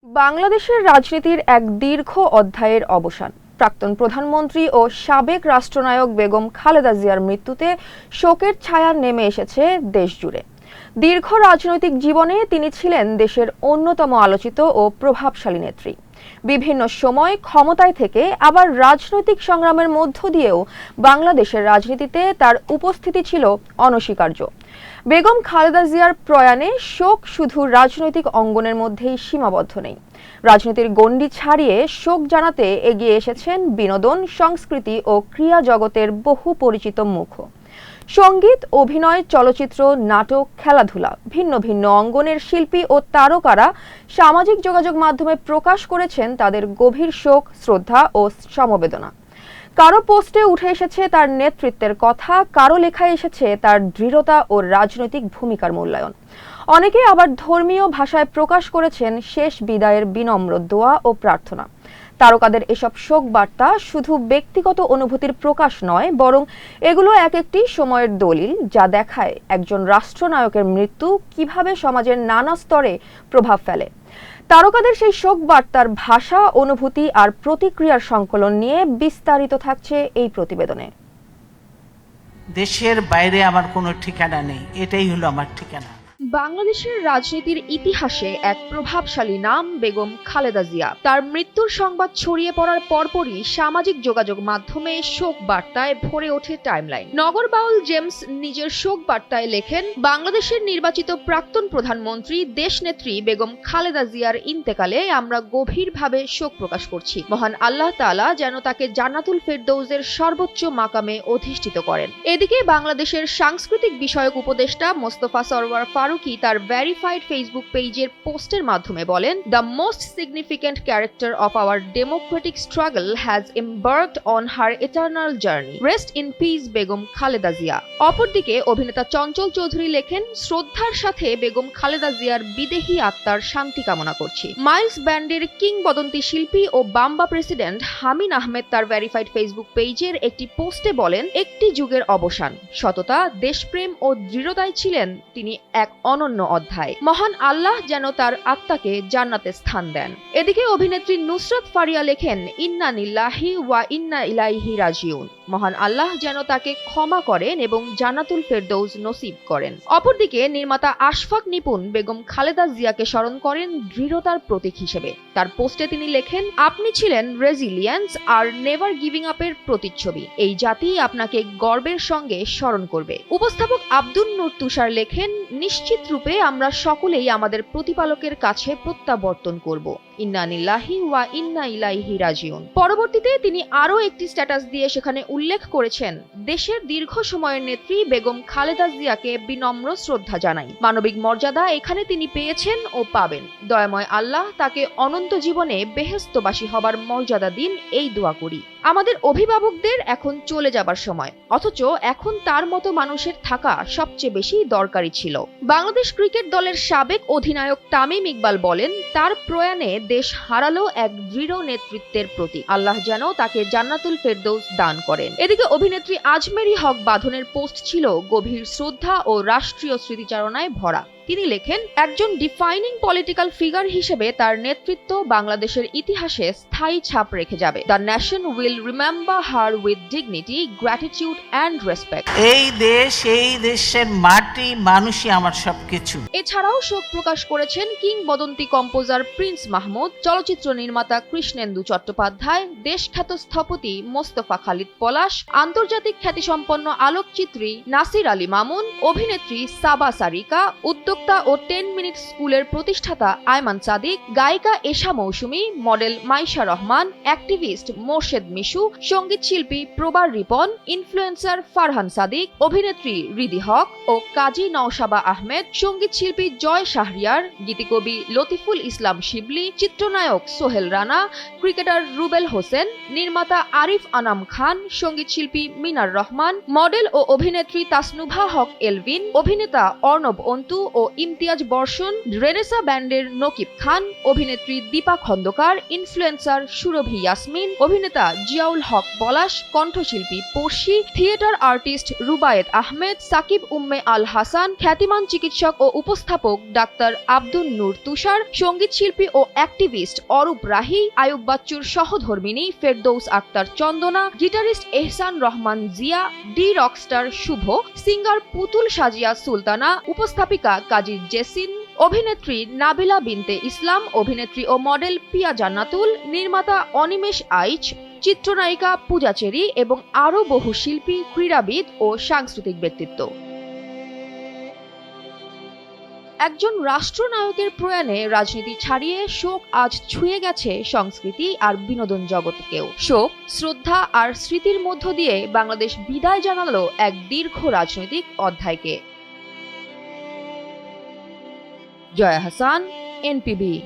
বাংলাদেশের রাজনীতির এক দীর্ঘ অধ্যায়ের অবসান। প্রাক্তন প্রধানমন্ত্রী ও সাবেক রাষ্ট্রনায়ক বেগম খালেদা জিয়ার মৃত্যুতে শোকের ছায়া নেমে এসেছে দেশজুড়ে। দীর্ঘ রাজনৈতিক জীবনে তিনি ছিলেন দেশের অন্যতম আলোচিত ও প্রভাবশালী নেত্রী। বিভিন্ন সময় ক্ষমতায় থেকে আবার রাজনৈতিক সংগ্রামের মধ্য দিয়েও বাংলাদেশের রাজনীতিতে তার উপস্থিতি ছিল অনস্বীকার্য। বেগম খালেদা জিয়ার প্রয়াণে শোক শুধু রাজনৈতিক অঙ্গনের মধ্যেই সীমাবদ্ধ নেই। রাজনীতির গণ্ডি ছাড়িয়ে শোক জানাতে এগিয়ে এসেছেন বিনোদন, সংস্কৃতি ও ক্রীড়া জগতের বহু পরিচিত মুখ। সঙ্গীত, অভিনয়, চলচ্চিত্র, নাটক, খেলাধুলা ভিন্ন ভিন্ন অঙ্গনের শিল্পী ও তারকারা সামাজিক যোগাযোগ মাধ্যমে প্রকাশ করেছেন তাদের গভীর শোক, শ্রদ্ধা ও সমবেদনা। কারো পোস্টে উঠে এসেছে তার নেতৃত্বের কথা, কারো লেখায় এসেছে তার দৃঢ়তা ও রাজনৈতিক ভূমিকার মূল্যায়ন। অনেকে আবার ধর্মীয় ভাষায় প্রকাশ করেছেন শেষ বিদায়ের বিনম্র দোয়া ও প্রার্থনা। তারকাদের এসব শোক বার্তা শুধু ব্যক্তিগত অনুভূতির প্রকাশ নয়, বরং এগুলো এক একটি সময়ের দলিল, যা দেখায় একজন রাষ্ট্রনায়কের মৃত্যু কিভাবে সমাজের নানা স্তরে প্রভাব ফেলে। তারকাদের সেই শোক বার্তার ভাষা, অনুভূতি আর প্রতিক্রিয়ার সংকলন নিয়ে বিস্তারিত থাকছে এই প্রতিবেদনে। দেশের বাইরে আমার কোনো ঠিকানা নেই, এটাই হলো আমার ঠিকানা। বাংলাদেশের রাজনীতির ইতিহাসে এক প্রভাবশালী নাম বেগম খালেদা জিয়া। তার মৃত্যুর সংবাদ ছড়িয়ে পড়ার পরপরই সামাজিক যোগাযোগ মাধ্যমে শোক বার্তায় ভরে ওঠে টাইমলাইন। নগর বাউল জেমস নিজের শোক বার্তায় লেখেন, বাংলাদেশের নির্বাচিত প্রাক্তন প্রধানমন্ত্রী দেশনেত্রী বেগম খালেদা জিয়ার ইন্তেকালে আমরা গভীরভাবে শোক প্রকাশ করছি। মহান আল্লাহ তাআলা যেন তাকে জান্নাতুল ফেরদৌসের সর্বোচ্চ মাকামে অধিষ্ঠিত করেন। এদিকে বাংলাদেশের সাংস্কৃতিক বিষয়ক উপদেষ্টা মোস্তফা সরওয়ার ফারুকী তার ভেরিফাইড ফেসবুক পেজের পোস্টের মাধ্যমে বলেন, the most significant character of our democratic struggle has embarked on her eternal journey. Rest in peace Begum Khaleda Zia. অপরদিকে অভিনেতা চঞ্চল চৌধুরী লেখেন, শ্রদ্ধার সাথে বেগম খালেদা জিয়ার বিদেহী আত্মার শান্তি কামনা করছি। মাইলস ব্যান্ডের কিংবদন্তি শিল্পী ও বাম্বা প্রেসিডেন্ট হামিন আহমেদ তার ভেরিফাইড ফেসবুক পেজের একটি পোস্টে বলেন, একটি যুগের অবসান, সততা, দেশপ্রেম ও দৃঢ়তায় ছিলেন তিনি এক অনন্য অধ্যায়। মহান আল্লাহ যেন তার আত্মাকে জান্নাতে স্থান দেন। এদিকে অভিনেত্রী নুসরাত ফারিয়া লেখেন, ইন্না লিল্লাহি ওয়া ইন্না ইলাইহি রাজিউন। মহান আল্লাহ যেন তাকে ক্ষমা করেন এবং জান্নাতুল ফেরদৌস নসিব করেন। অপরদিকে নির্মাতা আশফাক নিপুণ বেগম খালেদা জিয়াকে স্মরণ করেন দৃঢ়তার প্রতীক হিসেবে। তার পোস্টে তিনি লেখেন, আপনি ছিলেন রেজিলিয়েন্স আর নেভার গিভিং আপের প্রতিচ্ছবি। এই জাতি আপনাকে গর্বের সঙ্গে স্মরণ করবে। উপস্থাপক আব্দুল নূর তুষার লেখেন, নিশ্চিত রূপে আমরা সকলেই আমাদের প্রতিপালকের কাছে প্রত্যাবর্তন করব। ইন্না লিল্লাহি ওয়া ইন্না ইলাইহি রাজিউন। পরবর্তীতে তিনি আরও একটি স্ট্যাটাস দিয়ে সেখানে উল্লেখ করেছেন, দেশের দীর্ঘ সময়ের নেত্রী বেগম খালেদা জিয়াকে বিনম্র শ্রদ্ধা জানাই। মানবিক মর্যাদা এখানে তিনি পেয়েছেন ও পাবেন। দয়াময় আল্লাহ তাকে অনন্ত জীবনে বেহেশতবাসী হবার মর্যাদা দিন, এই দোয়া করি। আমাদের অভিভাবকদের এখন চলে যাবার সময়, অথচ এখন তার মতো মানুষের থাকা সবচেয়ে বেশি দরকারি ছিল। বাংলাদেশ ক্রিকেট দলের সাবেক অধিনায়ক তামিম ইকবাল বলেন, তার প্রয়াণে দেশ হারালো এক দৃঢ় নেতৃত্বের প্রতীক। আল্লাহ যেন তাকে জান্নাতুল ফেরদৌস দান করেন। এদিকে অভিনেত্রী আজমেরি হক বাঁধনের পোস্ট ছিল গভীর শ্রদ্ধা ও রাষ্ট্রীয় স্মৃতিচারণায় ভরা। তিনি লেখেন, একজন ডিফাইনিং পলিটিক্যাল ফিগার হিসেবে তার নেতৃত্ব বাংলাদেশের ইতিহাসে স্থায়ী ছাপ রেখে যাবে। The nation will remember her with dignity, gratitude and respect. এই দেশ, এই দেশের মাটি, মানুষই আমার সবকিছু। এছাড়াও শোক প্রকাশ করেছেন কিংবদন্তি কম্পোজার প্রিন্স মাহমুদ, চলচ্চিত্র নির্মাতা কৃষ্ণেন্দু চট্টোপাধ্যায়, দেশখ্যাত স্থপতি মোস্তফা খালিদ পলাশ, আন্তর্জাতিক খ্যাতিসম্পন্ন আলোকচিত্রী নাসির আলী মামুন, অভিনেত্রী সাবা সারিকা, উদ্যোক্তা ও 10 মিনিট স্কুলের প্রতিষ্ঠাতা আয়মান সাদিক, গায়িকা এশা মৌসুমী, মডেল মাইশা রহমান, অ্যাক্টিভিস্ট মোর্শেদ মিশু, সঙ্গীত শিল্পী প্রবার রিপন, ইনফ্লুয়েন্সার ফারহান সাদিক, অভিনেত্রী রিদি হক ও কাজী নওশাবা আহমেদ, সঙ্গীত শিল্পী জয় শাহরিয়ার, গীতিকবি লতিফুল ইসলাম শিবলি, চিত্রনায়ক সোহেল রানা, ক্রিকেটার রুবেল হোসেন, নির্মাতা আরিফ আনাম খান, সঙ্গীত শিল্পী মিনার রহমান, মডেল ও অভিনেত্রী তাসনুভা হক এলভিন, অভিনেতা অর্ণব অন্তু ও ইমতিয়াজ বর্ষণ, রেনেসা ব্যান্ডের নকিব খান, অভিনেত্রী দীপা খন্দকার, ইনফ্লুয়েন্সার সুরভি ইয়াসমিন, অভিনেতা জিয়াউল হক পলাশ, কণ্ঠশিল্পী পড়শি, থিয়েটার আর্টিস্ট রুবায়েত আহমেদ, সাকিব উম্মে আল হাসান, খ্যাতিমান চিকিৎসক ও উপস্থাপক ডাক্তার আব্দুন নূর তুষার, সঙ্গীত শিল্পী ও অ্যাক্টিভিস্ট অরূপ রাহি, আয়ুব বাচ্চুর সহধর্মিণী ফেরদৌস আক্তার চন্দনা, গিটারিস্ট এহসান রহমান জিয়া, ডি রকস্টার শুভ, সিঙ্গার পুতুল সাজিয়া সুলতানা, উপস্থাপিকা কাজী জেসিন, অভিনেত্রী নাবিলা বিনতে ইসলাম, অভিনেত্রী ও মডেল পিয়া জান্নাতুল, নির্মাতা অনিমেষ আইচ, চিত্রনায়িকা পূজা চেরি এবং আরও বহু শিল্পী, ক্রীড়াবিদ ও সাংস্কৃতিক ব্যক্তিত্ব। একজন রাষ্ট্রনায়কের প্রয়াণে রাজনীতি ছাড়িয়ে শোক আজ ছুঁয়ে গেছে সংস্কৃতি আর বিনোদন জগৎকেও। শোক, শ্রদ্ধা আর স্মৃতির মধ্য দিয়ে বাংলাদেশ বিদায় জানালো এক দীর্ঘ রাজনৈতিক অধ্যায়কে। জয়া হাসান, এনপিবি।